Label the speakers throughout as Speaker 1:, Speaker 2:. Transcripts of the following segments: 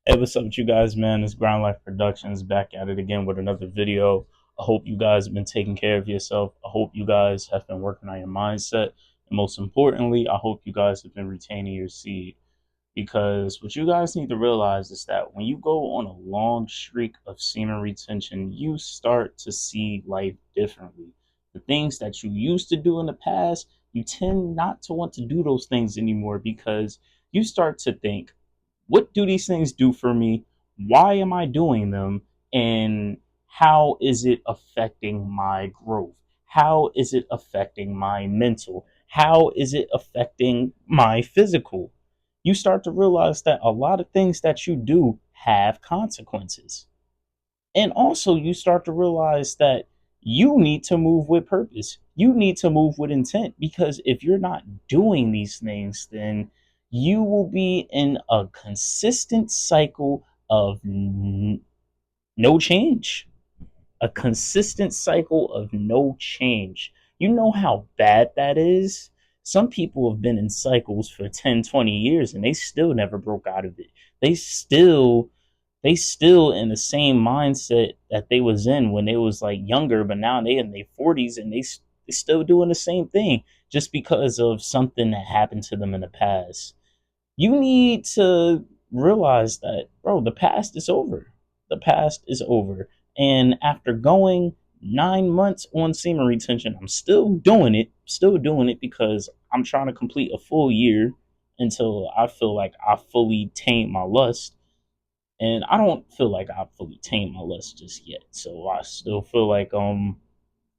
Speaker 1: Hey, what's up with you guys, man? It's Ground Life Productions back at it again with another video. I hope you guys have been taking care of yourself. I hope you guys have been working on your mindset. And most importantly, I hope you guys have been retaining your seed. Because what you guys need to realize is that when you go on a long streak of semen retention, you start to see life differently. The things that you used to do in the past, you tend not to want to do those things anymore because you start to think, what do these things do for me? Why am I doing them? And how is it affecting my growth? How is it affecting my mental? How is it affecting my physical? You start to realize that a lot of things that you do have consequences. And also, you start to realize that you need to move with purpose. You need to move with intent because if you're not doing these things, then you will be in a consistent cycle of no change. A consistent cycle of no change. You know how bad that is? Some people have been in cycles for 10, 20 years and they still never broke out of it. They still in the same mindset that they was in when they was like younger, but now they in their 40s and they still doing the same thing just because of something that happened to them in the past. You need to realize that, bro, the past is over. The past is over. And after going 9 months on semen retention, I'm still doing it because I'm trying to complete a full year until I feel like I fully tamed my lust. And I don't feel like I've fully tamed my lust just yet. So I still feel like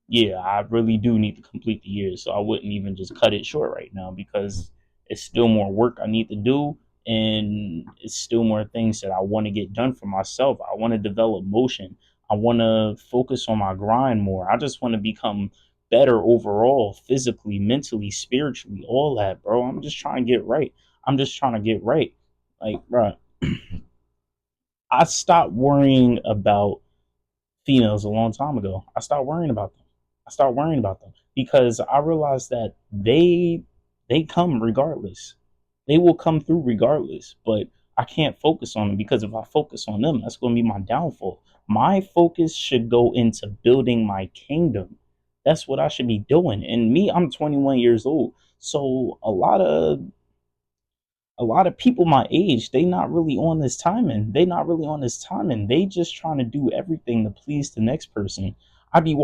Speaker 1: yeah, I really do need to complete the year. So I wouldn't even just cut it short right now because it's still more work I need to do. And it's still more things that I want to get done for myself. I want to develop motion. I want to focus on my grind more. I just want to become better overall, physically, mentally, spiritually, all that, bro. I'm just trying to get right. I'm just trying to get right. Like, bro, I stopped worrying about females a long time ago. I stopped worrying about them. I stopped worrying about them because I realized that they come regardless. They will come through regardless, but I can't focus on them because if I focus on them, that's going to be my downfall. My focus should go into building my kingdom. That's what I should be doing. And me, I'm 21 years old. So a lot of people my age, they not really on this timing. They not really on this timing. They just trying to do everything to please the next person. I be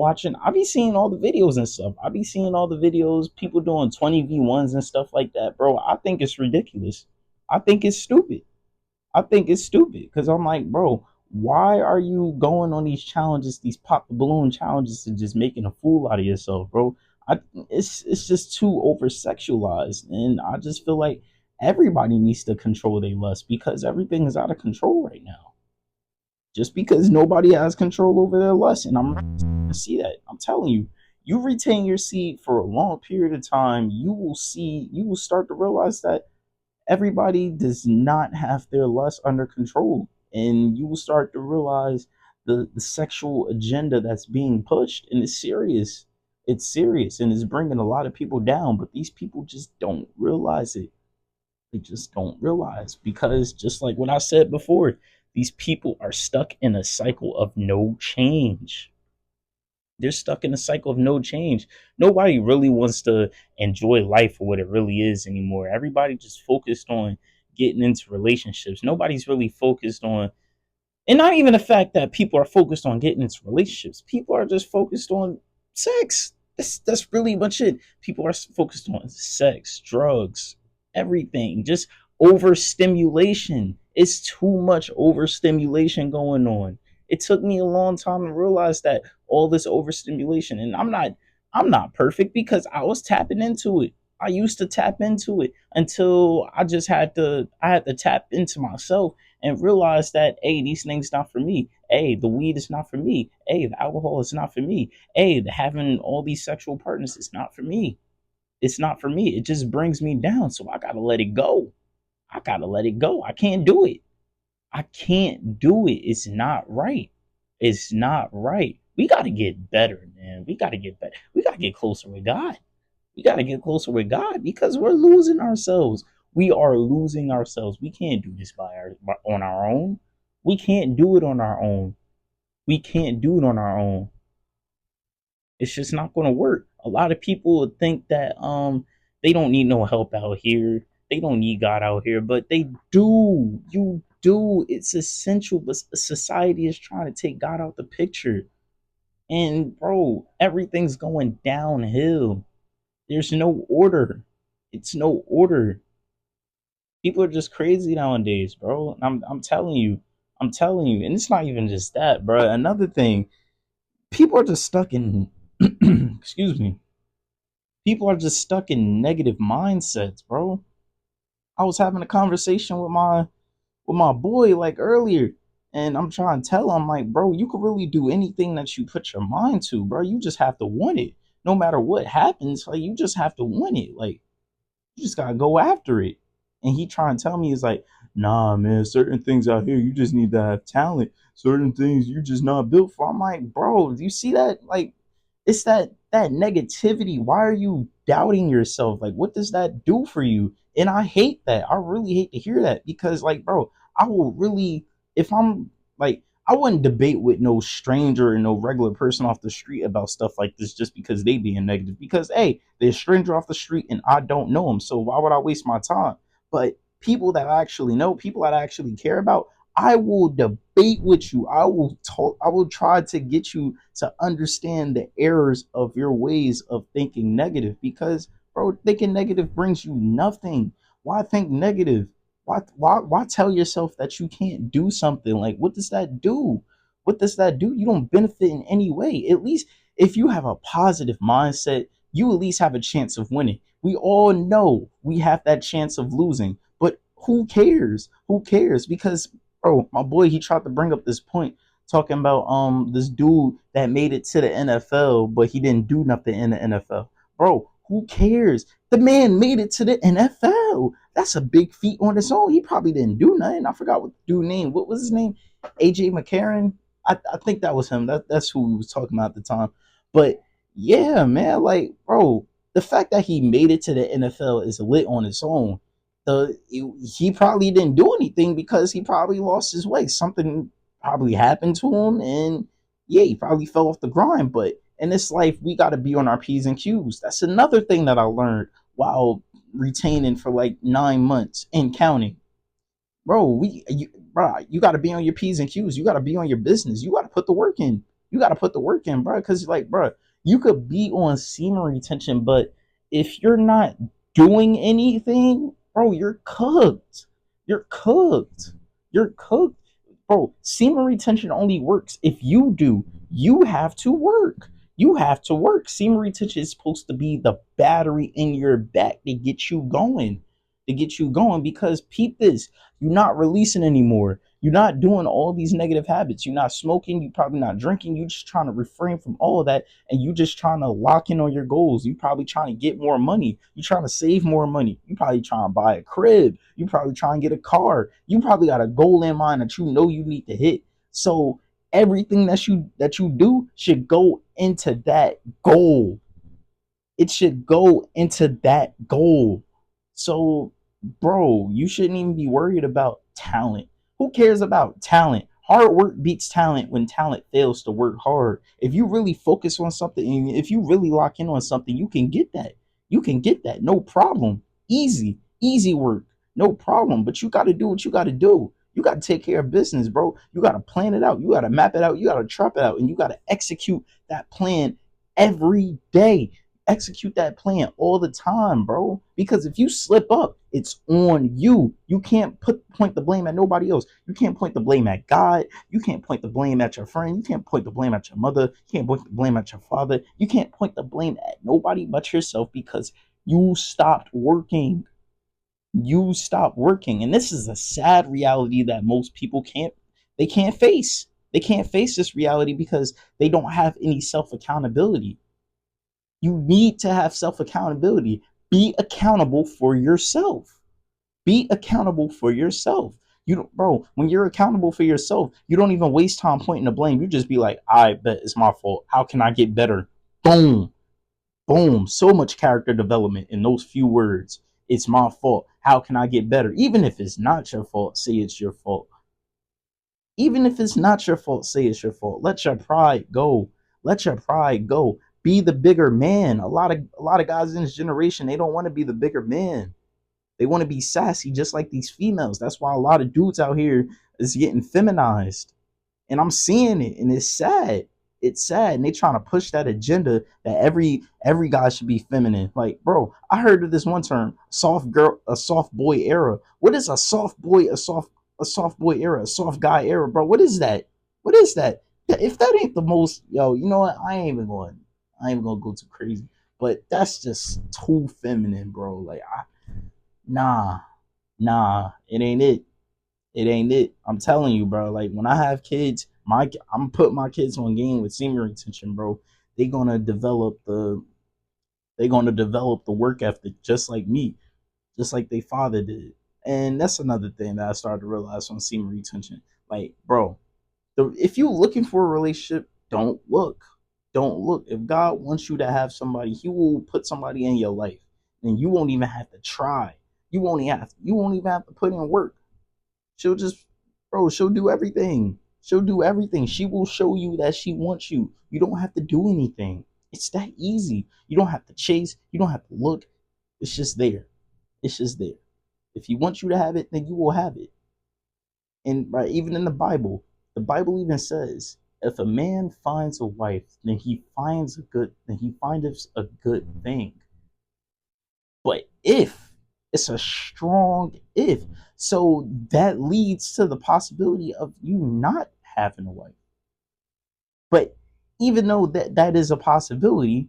Speaker 1: seeing all the videos and stuff. I be seeing all the videos, people doing 20v1s and stuff like that, bro. I think it's ridiculous. I think it's stupid. I think it's stupid because I'm like, bro, why are you going on these challenges, these pop the balloon challenges, and just making a fool out of yourself, bro? It's just too over sexualized, and I just feel like everybody needs to control their lust because everything is out of control right now. Just because nobody has control over their lust, and I'm to see that. I'm telling you, you retain your seed for a long period of time, you will start to realize that everybody does not have their lust under control. And you will start to realize the sexual agenda that's being pushed, and it's serious. It's serious and it's bringing a lot of people down, but these people just don't realize it. They just don't realize because, just like what I said before, these people are stuck in a cycle of no change. They're stuck in a cycle of no change. Nobody really wants to enjoy life for what it really is anymore. Everybody just focused on getting into relationships. Nobody's really focused on, and not even the fact that people are focused on getting into relationships. People are just focused on sex. That's really much it. People are focused on sex, drugs, everything. Just overstimulation. It's too much overstimulation going on. It took me a long time to realize that all this overstimulation, and I'm not perfect because I was tapping into it. I used to tap into it until I had to tap into myself and realize that, hey, these things not for me. Hey, the weed is not for me. Hey, the alcohol is not for me. Hey, having all these sexual partners is not for me. It's not for me. It just brings me down. So I gotta let it go. I gotta let it go. I can't do it. I can't do it. It's not right. It's not right. We gotta get better, man. We gotta get better. We gotta get closer with God. We gotta get closer with God because we're losing ourselves. We are losing ourselves. We can't do this on our own. We can't do it on our own. We can't do it on our own. It's just not going to work. A lot of people would think that they don't need no help out here. They don't need God out here, but they do. You do. It's essential, but society is trying to take God out the picture. And bro, everything's going downhill. There's no order. It's no order. People are just crazy nowadays, bro. I'm telling you. I'm telling you. And it's not even just that, bro. Another thing, people are just stuck in excuse me. People are just stuck in negative mindsets, bro. I was having a conversation with my boy like earlier, and I'm trying to tell him like, bro, you could really do anything that you put your mind to, bro. You just have to want it. No matter what happens, like you just have to want it. Like you just gotta go after it. And he trying to tell me is like, nah, man, certain things out here you just need to have talent. Certain things you're just not built for. I'm like, bro, do you see that? Like, it's that negativity. Why are you doubting yourself? Like, what does that do for you? And I hate that. I really hate to hear that because, like, bro, I will really, if I'm like, I wouldn't debate with no stranger and no regular person off the street about stuff like this just because they being negative. Because hey, they're a stranger off the street and I don't know them, so why would I waste my time? But people that I actually know, people that I actually care about, I will debate with you. I will talk. I will try to get you to understand the errors of your ways of thinking negative. Because, bro, thinking negative brings you nothing. Why think negative? Why tell yourself that you can't do something? Like, what does that do? What does that do? You don't benefit in any way. At least if you have a positive mindset, you at least have a chance of winning. We all know we have that chance of losing, but who cares? Who cares? Because bro, my boy, he tried to bring up this point talking about this dude that made it to the NFL, but he didn't do nothing in the NFL. Bro, who cares? The man made it to the NFL. That's a big feat on its own. He probably didn't do nothing. I forgot what the dude name. What was his name? AJ McCarron. I think that was him. That's who we was talking about at the time. But yeah, man, like bro, the fact that he made it to the NFL is lit on its own. He probably didn't do anything because he probably lost his way. Something probably happened to him, and yeah, he probably fell off the grind. But in this life, we got to be on our P's and Q's. That's another thing that I learned while retaining for like 9 months and counting. You got to be on your P's and Q's. You got to be on your business. You got to put the work in. You got to put the work in, bro. Because like, bro, you could be on semen retention, but if you're not doing anything, bro, you're cooked. You're cooked. You're cooked, bro. Semen retention only works if you do. You have to work. You have to work. Semen retention is supposed to be the battery in your back to get you going. To get you going, because peep this, you're not releasing anymore. You're not doing all these negative habits. You're not smoking. You're probably not drinking. You're just trying to refrain from all of that. And you're just trying to lock in on your goals. You're probably trying to get more money. You're trying to save more money. You're probably trying to buy a crib. You're probably trying to get a car. You probably got a goal in mind that you know you need to hit. So everything that you do should go into that goal. It should go into that goal. So, bro, you shouldn't even be worried about talent. Who cares about talent? Hard work beats talent when talent fails to work hard. If you really focus on something, if you really lock in on something, you can get that. You can get that. No problem. Easy work. No problem. But you got to do what you got to do. You got to take care of business, bro. You got to plan it out. You got to map it out. You got to trap it out. And you got to execute that plan every day. Execute that plan all the time, bro. Because if you slip up, it's on you. You can't point the blame at nobody else. You can't point the blame at God. You can't point the blame at your friend. You can't point the blame at your mother. You can't point the blame at your father. You can't point the blame at nobody but yourself because you stopped working. You stopped working. And this is a sad reality that most people can't face. They can't face this reality because they don't have any self accountability. You need to have self accountability. Be accountable for yourself. Be accountable for yourself. You don't, bro, when you're accountable for yourself, you don't even waste time pointing the blame. You just be like, I bet it's my fault. How can I get better? Boom. Boom. So much character development in those few words. it's my fault. How can I get better? Even if it's not your fault, say it's your fault. Even if it's not your fault, say it's your fault. Let your pride go. Let your pride go. Be the bigger man. A lot of guys in this generation, they don't want to be the bigger man. They want to be sassy just like these females. That's why a lot of dudes out here is getting feminized. And I'm seeing it, and it's sad. It's sad, and they trying to push that agenda that every guy should be feminine. Like, bro, I heard of this one term, soft girl, a soft boy era. What is a soft boy? A soft boy era, a soft guy era, bro. What is that? What is that? If that ain't the most, yo, you know what? I ain't even gonna go too crazy. But that's just too feminine, bro. Like, nah, nah, it ain't it. It ain't it. I'm telling you, bro. Like when I have kids, I'm putting my kids on game with semen retention, bro. They gonna develop the work ethic just like me, just like they father did. And that's another thing that I started to realize on semen retention. Like, bro, if you're looking for a relationship, don't look. Don't look. If God wants you to have somebody, He will put somebody in your life, and you won't even have to try. You won't even have to put in work. She'll just, bro, she'll do everything. She'll do everything. She will show you that she wants you. You don't have to do anything. It's that easy. You don't have to chase. You don't have to look. It's just there. It's just there. If He wants you to have it, then you will have it. And right, even in the Bible even says, if a man finds a wife, then he finds a good thing. But if, it's a strong if. So that leads to the possibility of you not having a wife. But even though that is a possibility,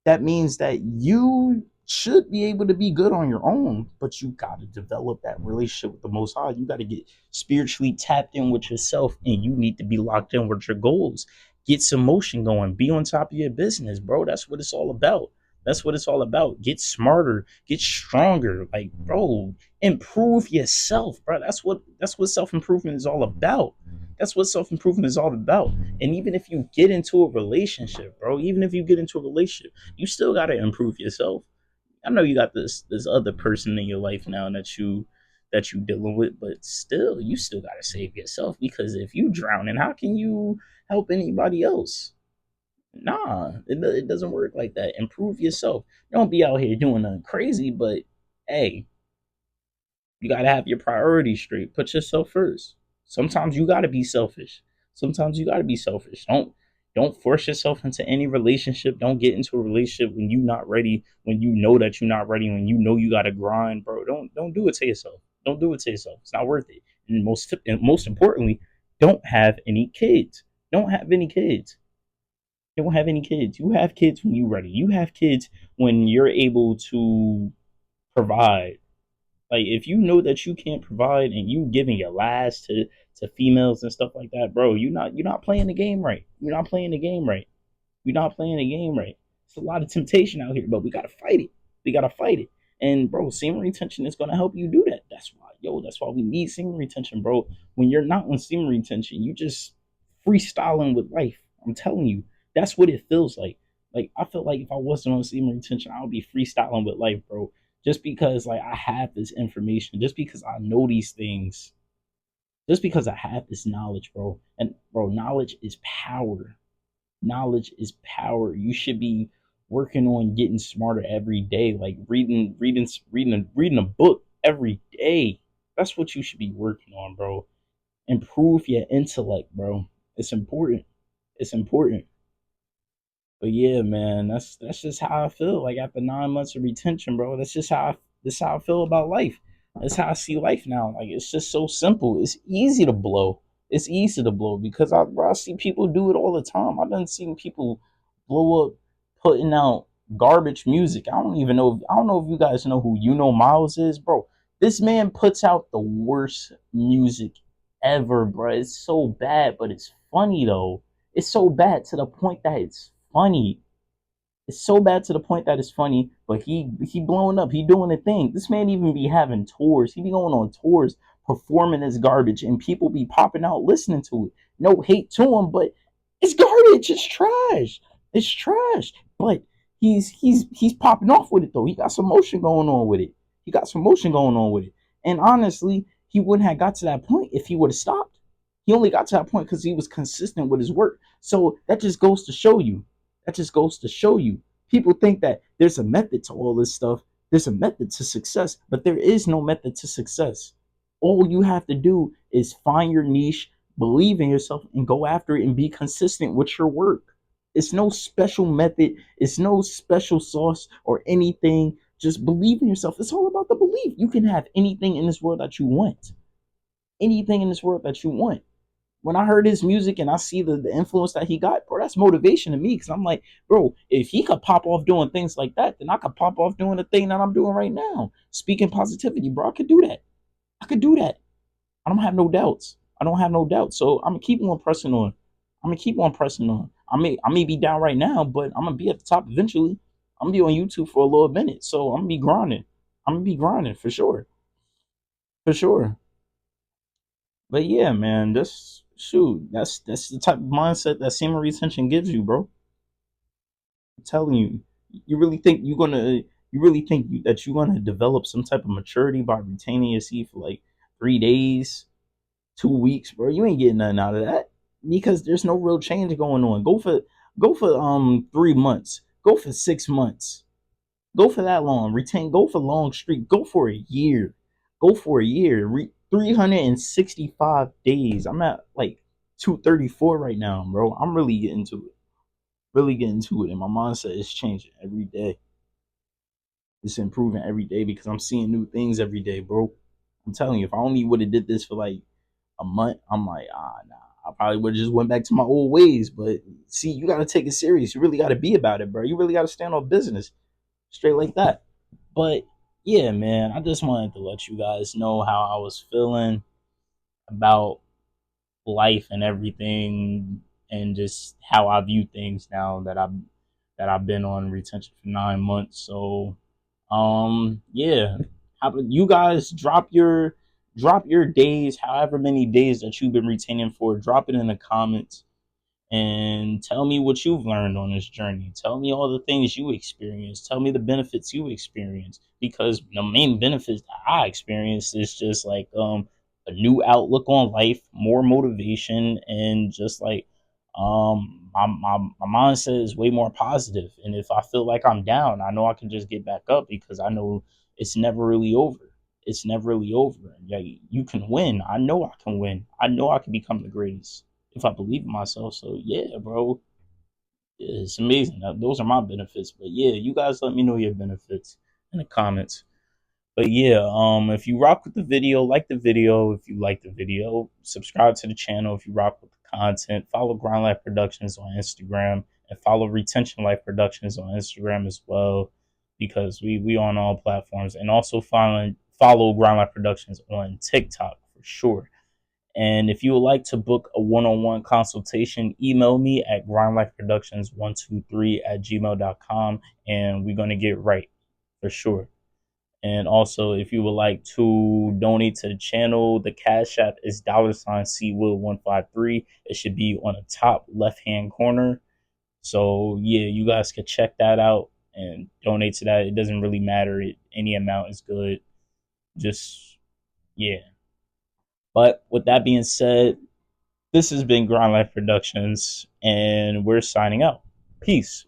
Speaker 1: that means that you should be able to be good on your own, but you got to develop that relationship with the Most High. You got to get spiritually tapped in with yourself, and you need to be locked in with your goals. Get some motion going. Be on top of your business, bro. That's what it's all about. That's what it's all about. Get smarter, get stronger. Like, bro, improve yourself, bro. That's what self improvement is all about. That's what self improvement is all about. And even if you get into a relationship, bro, even if you get into a relationship, you still gotta improve yourself. I know you got this other person in your life now that you dealing with, but still, you still gotta save yourself, because if you drowning, how can you help anybody else? Nah, it doesn't work like that. Improve yourself. Don't be out here doing nothing crazy, but hey, you gotta have your priorities straight. Put yourself first. Sometimes you gotta be selfish. Sometimes you gotta be selfish. Don't force yourself into any relationship. Don't get into a relationship when you're not ready, when you know that you're not ready, when you know you gotta grind, bro. Don't do it to yourself. Don't do it to yourself. It's not worth it. And most importantly, don't have any kids. Don't have any kids. Don't have any kids. You have kids when you're ready. You have kids when you're able to provide. Like if you know that you can't provide and you giving your last to females and stuff like that, bro, you're not playing the game right. You're not playing the game right. You're not playing the game right. It's a lot of temptation out here, but we gotta fight it. We gotta fight it. And bro, semen retention is gonna help you do that. That's why we need semen retention, bro. When you're not on semen retention, you just freestyling with life. I'm telling you, that's what it feels like. Like I feel like if I wasn't on semen retention, I would be freestyling with life, bro. Just because like I have this information, just because I know these things, just because I have this knowledge, bro. And bro, knowledge is power. Knowledge is power. You should be working on getting smarter every day, like reading a book every day. That's what you should be working on, bro. Improve your intellect, bro. It's important. It's important. But yeah, man, that's just how I feel. Like after 9 months of retention, bro, that's how I feel about life. That's how I see life now. Like it's just so simple. It's easy to blow. It's easy to blow because I see people do it all the time. I've done seen people blow up putting out garbage music. I don't know if you guys know who Miles is, bro. This man puts out the worst music ever, bro. It's so bad, but it's funny though. It's so bad to the point that it's funny. It's so bad to the point that it's funny, but he blowing up. He doing a thing. This man even be having tours. He be going on tours performing his garbage, and people be popping out listening to it. No hate to him, but it's garbage. It's trash. It's trash. But he's popping off with it though. He got some motion going on with it.
Speaker 2: He got some motion going on with it. And honestly, he wouldn't have got to that point if he would have stopped. He only got to that point because he was consistent with his work. So that just goes to show you. That just goes to show you. People think that there's a method to all this stuff. There's a method to success, but there is no method to success. All you have to do is find your niche, believe in yourself, and go after it and be consistent with your work. It's no special method, it's no special sauce or anything. Just believe in yourself. It's all about the belief. You can have anything in this world that you want. Anything in this world that you want. When I heard his music and I see the influence that he got, bro, that's motivation to me. Cause I'm like, bro, if he could pop off doing things like that, then I could pop off doing the thing that I'm doing right now. Speaking positivity, bro. I could do that. I could do that. I don't have no doubts. I don't have no doubts. So I'm gonna keep on pressing on. I'm gonna keep on pressing on. I may be down right now, but I'm gonna be at the top eventually. I'm gonna be on YouTube for a little minute. So I'm gonna be grinding. I'm gonna be grinding for sure. For sure. But yeah, man, that's shoot. That's the type of mindset that semen retention gives you, bro. I'm telling you. You really think you're gonna you really think that you're gonna develop some type of maturity by retaining your seed for like 3 days, 2 weeks, bro? You ain't getting nothing out of that because there's no real change going on. Go for 3 months. Go for 6 months. Go for that long. Retain. Go for long streak. Go for a year. Go for a year. 365 days. I'm at like 234 right now, bro. I'm really getting to it. Really getting to it. And my mindset is changing every day. It's improving every day because I'm seeing new things every day, bro. I'm telling you, if I only would have did this for like a month, I'm like, nah. I probably would have just went back to my old ways. But see, you gotta take it serious. You really gotta be about it, bro. You really gotta stand on business. Straight like that. But yeah, man, I just wanted to let you guys know how I was feeling about life and everything, and just how I view things now that I've been on retention for 9 months. So yeah, how about you guys drop your days, however many days that you've been retaining for, drop it in the comments and tell me what you've learned on this journey. Tell me all the things you experienced. Tell me the benefits you experienced. Because the main benefits that I experienced is just like a new outlook on life, more motivation, and just like my mindset is way more positive. And if I feel like I'm down, I know I can just get back up because I know it's never really over. It's never really over. Yeah, you can win. I know I can win. I know I can become the greatest if I believe in myself. So yeah, bro, yeah, it's amazing. Those are my benefits. But yeah, you guys let me know your benefits in the comments. But yeah, if you rock with the video, like the video. If you like the video, subscribe to the channel. If you rock with the content, follow Grind Life Productions on Instagram and follow Retention Life Productions on Instagram as well, because we on all platforms. And also follow Grind Life Productions on TikTok for sure. And if you would like to book a one-on-one consultation, email me at grindlifeproductions123@gmail.com, and we're going to get right for sure. And also, if you would like to donate to the channel, the Cash App is $CWill153. It should be on the top left-hand corner. So yeah, you guys could check that out and donate to that. It doesn't really matter. Any amount is good. Just, yeah. But with that being said, this has been Grind Life Productions, and we're signing out. Peace.